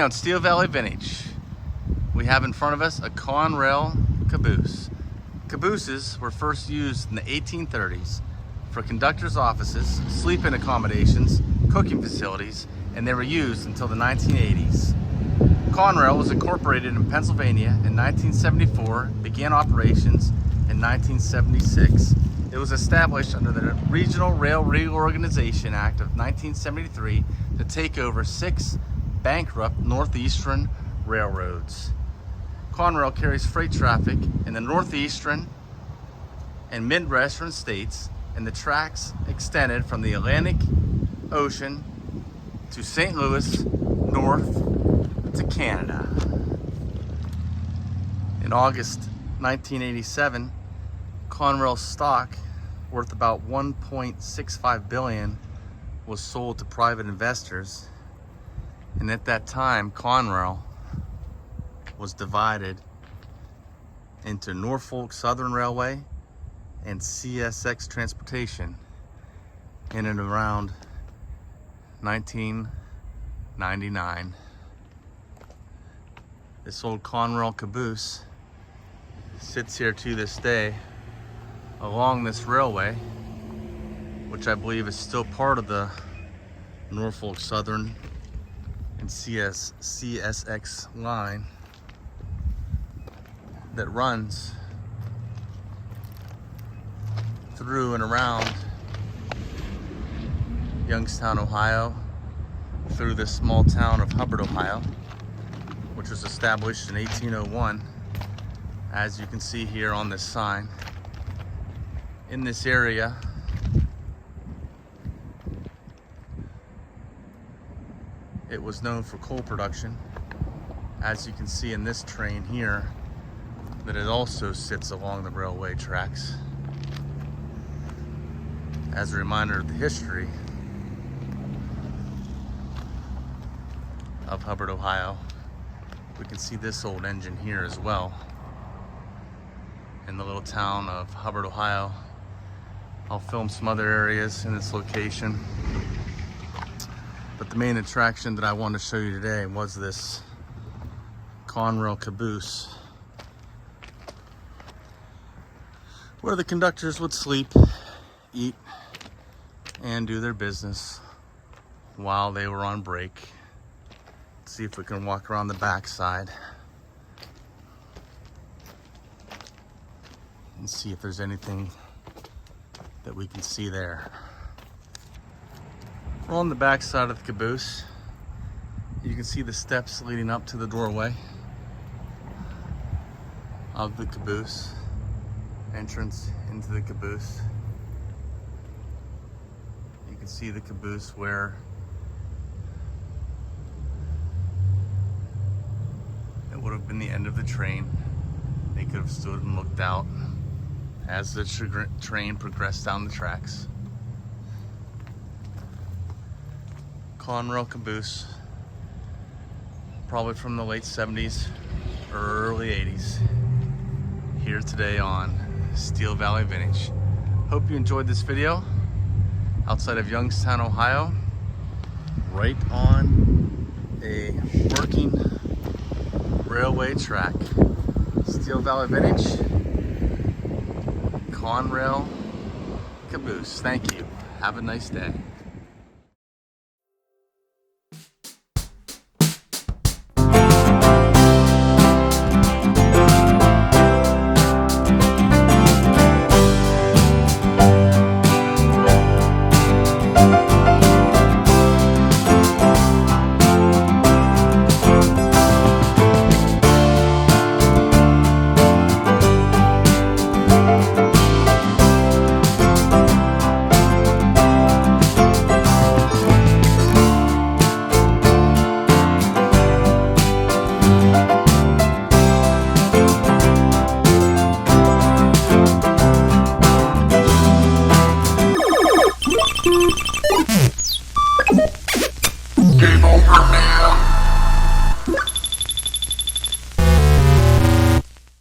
on Steel Valley Vintage, we have in front of us a Conrail Caboose. Cabooses were first used in the 1830s for conductors' offices, sleep-in accommodations, cooking facilities, and they were used until the 1980s. Conrail was incorporated in Pennsylvania in 1974, began operations in 1976. It was established under the Regional Rail Reorganization Act of 1973 to take over 6 bankrupt northeastern railroads. Conrail carries freight traffic in the northeastern and midwestern states, and the tracks extended from the Atlantic Ocean to St. Louis, north to Canada. In August 1987, Conrail stock, worth about $1.65 billion, was sold to private investors. And at that time, Conrail was divided into Norfolk Southern Railway and CSX Transportation in and around 1999. This old Conrail Caboose sits here to this day along this railway, which I believe is still part of the Norfolk Southern and CSX line that runs through and around Youngstown, Ohio, through this small town of Hubbard, Ohio, which was established in 1801, as you can see here on this sign. In this area, it was known for coal production, as you can see in this train here, that it also sits along the railway tracks. As a reminder of the history of Hubbard, Ohio, we can see this old engine here as well in the little town of Hubbard, Ohio. I'll film some other areas in this location, but the main attraction that I wanted to show you today was this Conrail Caboose, where the conductors would sleep, eat, and do their business while they were on break. Let's see if we can walk around the back side and see if there's anything that we can see there. We're on the back side of the caboose. You can see the steps leading up to the doorway of the caboose, entrance into the caboose. You can see the caboose where it would have been the end of the train. They could have stood and looked out as the train progressed down the tracks. Conrail Caboose, probably from the late 70s or early 80s, here today on Steel Valley Vintage. Hope you enjoyed this video. Outside of Youngstown, Ohio, right on a working railway track. Steel Valley Vintage, Conrail Caboose. Thank you. Have a nice day. Game over, man.